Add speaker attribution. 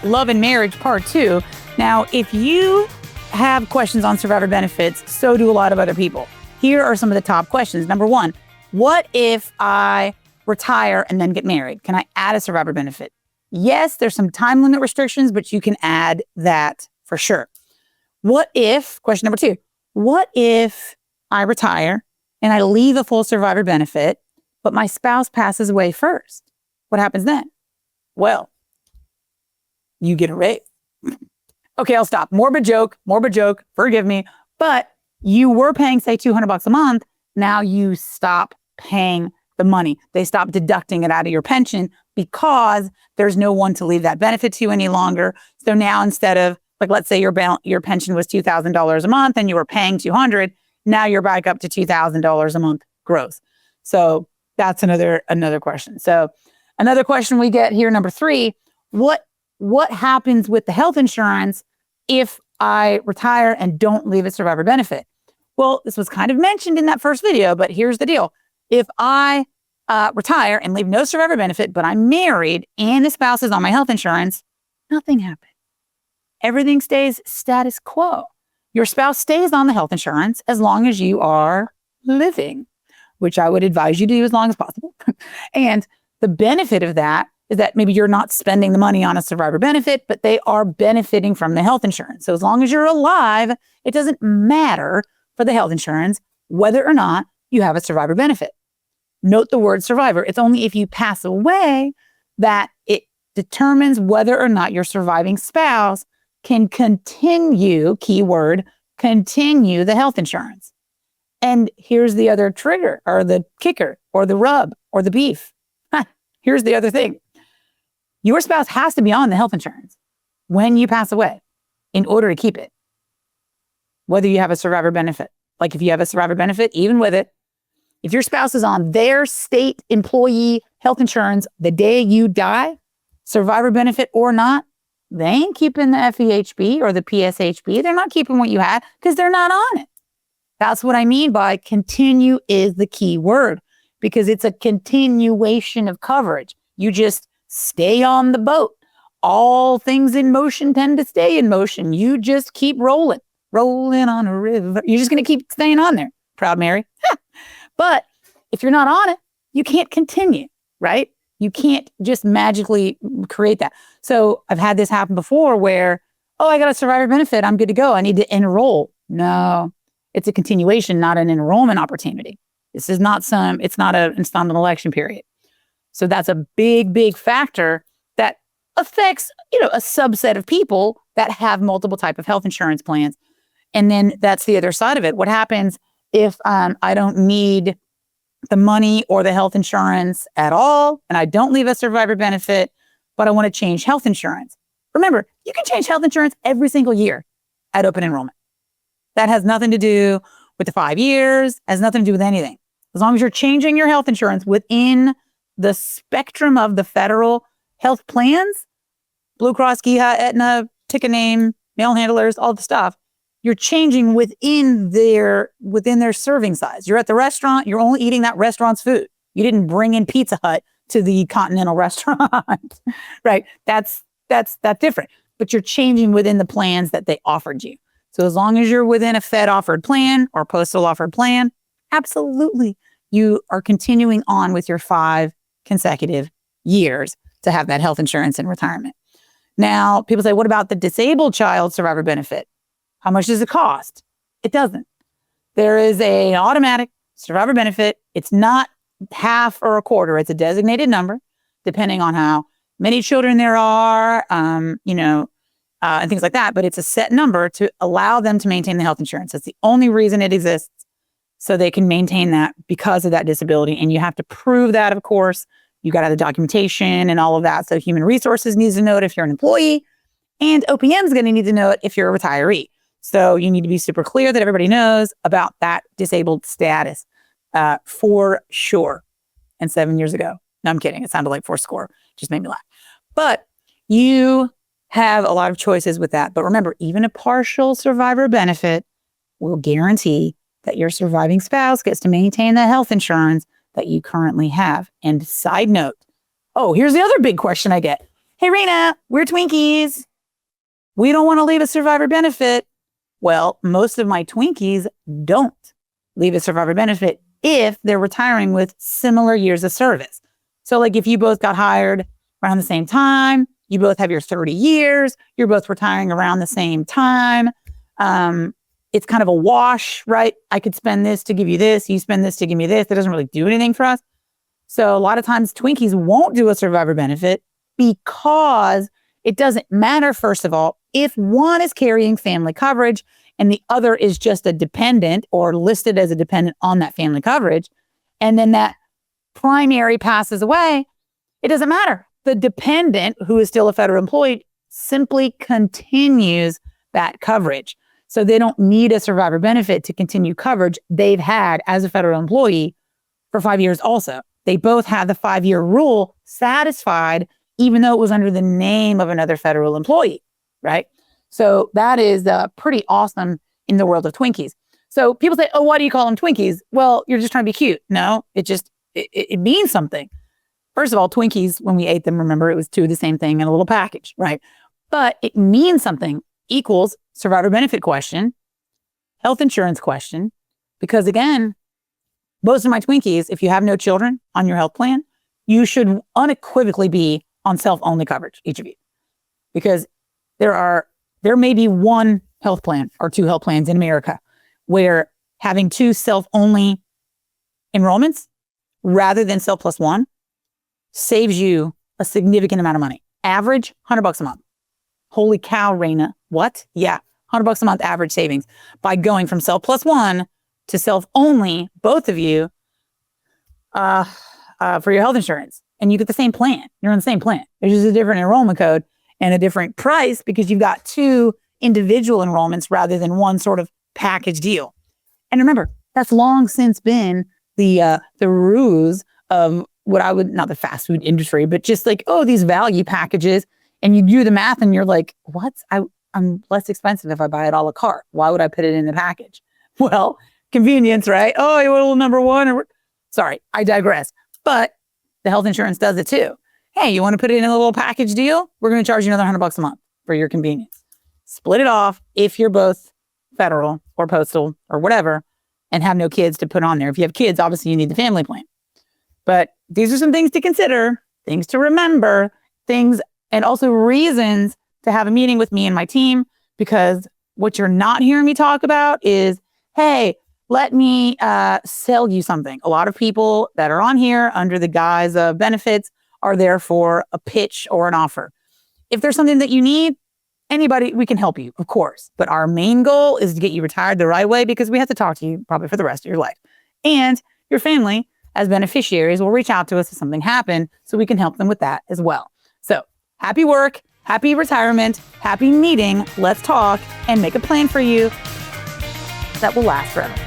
Speaker 1: Love and Marriage Part 2. Now, if you have questions on survivor benefits, so do a lot of other people. Here are some of the top questions. Number one, what if I retire and then get married? Can I add a survivor benefit? Yes, there's some time limit restrictions, but you can add that for sure. What if, question number two, what if I retire and I leave a full survivor benefit, but my spouse passes away first? What happens then? Well, you get a raise. Okay, I'll stop. Morbid joke, forgive me. But you were paying, say, $200 a month. Now you stop paying the money. They stop deducting it out of your pension because there's no one to leave that benefit to any longer. So now instead of, like, let's say your pension was $2,000 a month and you were paying $200, now you're back up to $2,000 a month gross. So that's another question. So another question we get here, number three, what happens with the health insurance if I retire and don't leave a survivor benefit? Well, this was kind of mentioned in that first video, but here's the deal. If I retire and leave no survivor benefit, but I'm married and the spouse is on my health insurance, nothing happens. Everything stays status quo. Your spouse stays on the health insurance as long as you are living, which I would advise you to do as long as possible. And the benefit of that is that maybe you're not spending the money on a survivor benefit, but they are benefiting from the health insurance. So as long as you're alive, it doesn't matter for the health insurance whether or not you have a survivor benefit. Note the word survivor. It's only if you pass away that it determines whether or not your surviving spouse can continue, keyword, continue the health insurance. And here's the other trigger or the kicker or the rub or the beef. Here's the other thing. Your spouse has to be on the health insurance when you pass away in order to keep it. Whether you have a survivor benefit, like if you have a survivor benefit, even with it, if your spouse is on their state employee health insurance the day you die, survivor benefit or not, they ain't keeping the FEHB or the PSHB. They're not keeping what you had because they're not on it. That's what I mean by continue is the key word, because it's a continuation of coverage. You just stay on the boat. All things in motion tend to stay in motion. You just keep rolling on a river. You're just going to keep staying on there. Proud Mary. But if you're not on it, you can't continue, right? You can't just magically create that. So I've had this happen before where, oh, I got a survivor benefit. I'm good to go. I need to enroll. No, it's a continuation, not an enrollment opportunity. This is not it's not an election period. So that's a big, big factor that affects, a subset of people that have multiple type of health insurance plans. And then that's the other side of it. What happens if I don't need the money or the health insurance at all, and I don't leave a survivor benefit, but I want to change health insurance? Remember, you can change health insurance every single year at open enrollment. That has nothing to do with the 5 years, has nothing to do with anything. As long as you're changing your health insurance within the spectrum of the federal health plans, Blue Cross, GEHA, Aetna, pick a name, mail handlers, all the stuff, you're changing within their serving size. You're at the restaurant, you're only eating that restaurant's food. You didn't bring in Pizza Hut to the Continental restaurant, right? That's different, but you're changing within the plans that they offered you. So as long as you're within a Fed offered plan or postal offered plan, absolutely, you are continuing on with your 5 consecutive years to have that health insurance in retirement. Now, people say, what about the disabled child survivor benefit? How much does it cost? It doesn't. There is an automatic survivor benefit. It's not half or a quarter. It's a designated number, depending on how many children there are, and things like that. But it's a set number to allow them to maintain the health insurance. That's the only reason it exists, so they can maintain that because of that disability. And you have to prove that, of course. You got to have the documentation and all of that. So Human Resources needs to know it if you're an employee, and OPM is going to need to know it if you're a retiree. So you need to be super clear that everybody knows about that disabled status for sure. And 7 years ago, no, I'm kidding. It sounded like fourscore. Just made me laugh. But you have a lot of choices with that. But remember, even a partial survivor benefit will guarantee that your surviving spouse gets to maintain the health insurance that you currently have. And side note, here's the other big question I get. Hey, Rayna, we're Twinkies. We don't want to leave a survivor benefit. Well, most of my Twinkies don't leave a survivor benefit if they're retiring with similar years of service. So like if you both got hired around the same time, you both have your 30 years, you're both retiring around the same time. It's kind of a wash, right? I could spend this to give you this, you spend this to give me this. That doesn't really do anything for us. So a lot of times Twinkies won't do a survivor benefit because it doesn't matter, first of all, if one is carrying family coverage and the other is just a dependent or listed as a dependent on that family coverage, and then that primary passes away, it doesn't matter. The dependent, who is still a federal employee, simply continues that coverage. So they don't need a survivor benefit to continue coverage they've had as a federal employee for 5 years also. They both have the 5-year rule satisfied, even though it was under the name of another federal employee, right? So that is pretty awesome in the world of Twinkies. So people say, oh, why do you call them Twinkies? Well, you're just trying to be cute. No, it means something. First of all, Twinkies, when we ate them, remember, it was two of the same thing in a little package, right? But it means something equals survivor benefit question, health insurance question, because again, most of my Twinkies, if you have no children on your health plan, you should unequivocally be on self-only coverage, each of you, because there may be one health plan or two health plans in America where having two self-only enrollments rather than self plus one saves you a significant amount of money. Average, $100 a month. Holy cow, Rayna. What? Yeah, $100 a month average savings by going from self plus one to self only, both of you, for your health insurance. And you get the same plan. You're on the same plan. There's just a different enrollment code and a different price because you've got two individual enrollments rather than one sort of package deal. And remember, that's long since been the ruse of what I would, not the fast food industry, but just like, oh, these value packages. And you do the math and you're like, what? I'm less expensive if I buy it a la carte. Why would I put it in the package? Well, convenience, right? Oh, you want a little number one? Sorry, I digress. But the health insurance does it too. Hey, you want to put it in a little package deal? We're going to charge you another $100 a month for your convenience. Split it off if you're both federal or postal or whatever and have no kids to put on there. If you have kids, obviously you need the family plan. But these are some things to consider, things to remember, things, and also reasons to have a meeting with me and my team, because what you're not hearing me talk about is, hey, let me sell you something. A lot of people that are on here under the guise of benefits are there for a pitch or an offer. If there's something that you need, anybody, we can help you, of course. But our main goal is to get you retired the right way, because we have to talk to you probably for the rest of your life. And your family, as beneficiaries, will reach out to us if something happened so we can help them with that as well. So happy work, happy retirement, happy meeting. Let's talk and make a plan for you that will last forever.